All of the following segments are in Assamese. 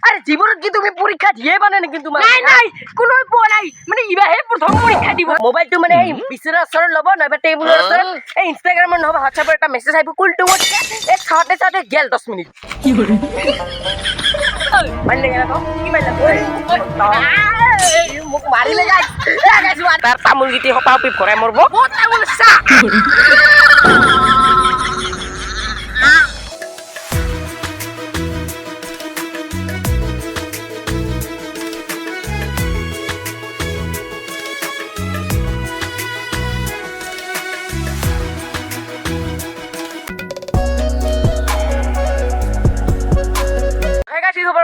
আৰে জীবনত কি তুমি পৰীক্ষা দিয়ে পানে নাকি তোমাৰ নাই নাই কোনো পোৱা নাই মানে ইবাহে প্ৰথম পৰীক্ষা দিব মোবাইলটো মানে এই বিচনাৰ ওচৰত ল'ব নহবা টেবুলৰ ওচৰত এই ইনষ্টাগ্ৰামৰ নহবা হোৱাটছএপৰ এটা মেছেজ আহিব কুলটো এই চাওঁতে চাওঁতে গেল 10 মিনিট কি কৰে মাৰিলে গেল কি মাৰিলা মোক মাৰিলে গাইছ তাৰ তামোল গিটি হপাও পিপ ভৰাই মৰব বহুত তামোল চা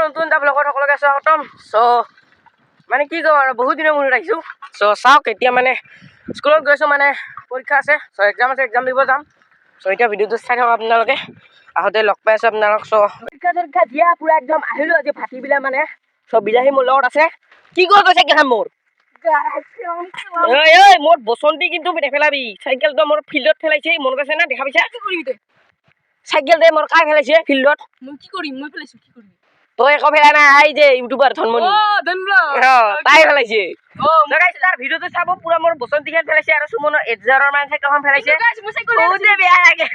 নতুন এটা ব্লগত সকলোকে স্বাগতম চ' মানে কি কম আৰু বহুত দিনৰ মনত ৰাখিছোঁ চ' চাওক এতিয়া মানে স্কুলত গৈছোঁ মানে পৰীক্ষা আছে চ' এক্সাম আছে এক্সাম দিব যাম চ' এতিয়া ভিডিঅ'টো চাই থাকক আপোনালোকে আহোঁতে লগ পাই আছোঁ আপোনালোক চ' পৰীক্ষা দিয়া পূৰা একদম আহিলোঁ আজি ভাটিবিলা মানে চ' বিলাহী মোৰ লগত আছে কি কৰি গৈছে কেখান মোৰ ঐ মোৰ বসন্তি কিন্তু নেপেলাবি চাইকেলটো মোৰ ফিল্ডত পেলাইছে মনত আছে না দেখা পাইছা কি কৰিবি তই চাইকেলটোৱে মোৰ কাই পেলাইছে ফিল্ডত মই কি কৰিম মই পেলাইছো কি কৰিবি তই একো ফেলা নাই আই যে ইউটিউবাৰ ধনমণি তাই পেলাইছে তাৰ ভিডিঅ'টো চাব পুৰা মোৰ বসন্তি খেল পেলাইছে আৰু সুমনৰ এডজাৰৰ মানে চাইকেলখন পেলাইছে বহুতে বেয়া লাগে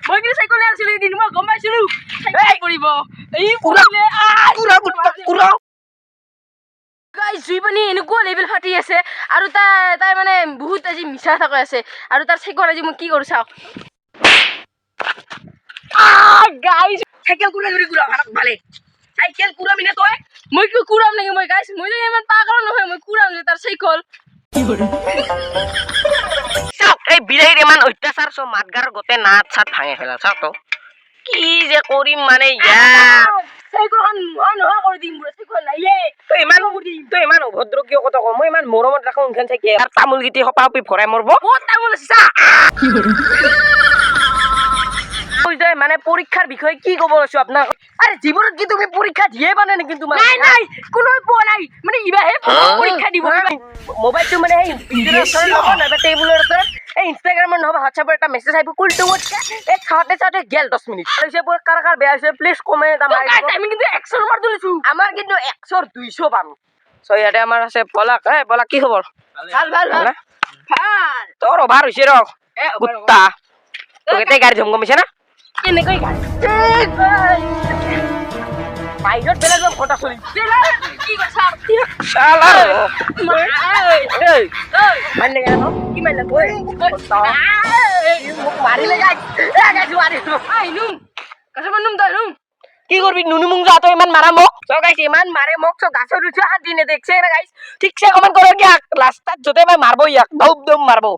মই কিন্তু চাইকেল আছিলো এদিন মই গম পাইছিলো কৰিব এই গাইজ জুই পানী এনেকুৱা লেভেল ফাটি আছে আৰু তাই মানে বহুত আজি মিছা কথা কৈ আছে আৰু তাৰ চাইকেল আজি মই কি কৰো চাওক গাইজ চাইকেল কুৰা ধৰি কুৰা ভালে চাইকেল কুৰাবি নে তই মই কি কুৰাম নেকি মই গাইজ মই যে ইমান পাগল নহয় মই কুৰাম যে তাৰ চাইকেল চাওক এই বিলাহীৰ ইমান অত্যাচাৰ চব মাতগাৰ গোটেই নাট চাট ভাঙি পেলাল চাওক তো কি যে কৰিম মানে চাইকেলখন নোহোৱা কৰি দিম বুঢ়া চাইকেল নাইয়ে তই ইমান অভদ্ৰ কিয় কথা কওঁ মই ইমান মৰমত ৰাখো ইনখান চাইকেল আৰু তামোল গিটি হপাও পি ভৰাই মৰব বহুত তামোল আছে চা মানে পৰীক্ষাৰ বিষয়ে কি ক'ব লৈছো আপোনাক আৰে জীৱনত কি তুমি পৰীক্ষা দিয়ে পানে নেকি তোমাৰ নাই নাই কোনো পোৱা নাই মানে ইবাহে প্ৰথম পৰীক্ষা দিব মোবাইলটো মানে এই বিচনাৰ ওচৰত ল'ব নহবা টেবুলৰ ওচৰত এই ইনষ্টাগ্ৰামৰ নহবা হোৱাটছএপৰ এটা মেছেজ আহিব কুলটো এই চাওঁতে চাওঁতে গেল 10 মিনিট হৈছে কাৰ বেয়া হৈছে প্লিজ কমেণ্ট এটা মাৰি দিব আমি কিন্তু 100 নম্বৰ তুলিছো আমাৰ কিন্তু 100 200 পাম চ' ইয়াতে আমাৰ আছে পলাক পলাক কি খবৰ ভাল ভাল ভাল ভাল তোৰ অভাৰ হৈছে ৰ কুত্তা তোক এটাই গাড়ী ধম গমিছে না এনেকৈ বাহিৰত বেলেগ কথা চলি কি কথা শালা মাৰিলে গেল কি মাৰিলে মোক মাৰিলে গাইছ নুম কাছামান নুম তই নুম কি করবি নুনু মুং যা তো ইমান মারা মোক তো গাইছ ইমান মারে মোক তো গাছৰ উঠি শান্তি নে দেখছে না গাইছ ঠিকছে কমেন্ট করো কি রাস্তাত যতে মই মারবো ইয়াক দম দম মারবো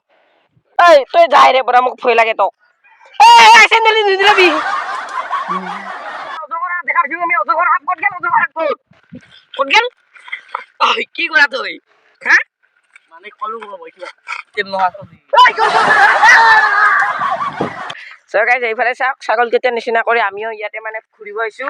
এই তুই যাই রে বড়া মোক ভয় লাগে তো এই স্যান্ডেল নিদিলাবি অজগরা দেখা পাইছো আমি অজগর হাত কত গেল অজগর হাত কত গেল ওই কি করা তুই হ্যাঁ মানে কলু গো বইছিলা কেন নহাস দি চ গাইছ এইফালে চাওক ছাগল কেইটা নিচিনা কৰি আমিও ইয়াতে মানে ঘুৰিব আহিছো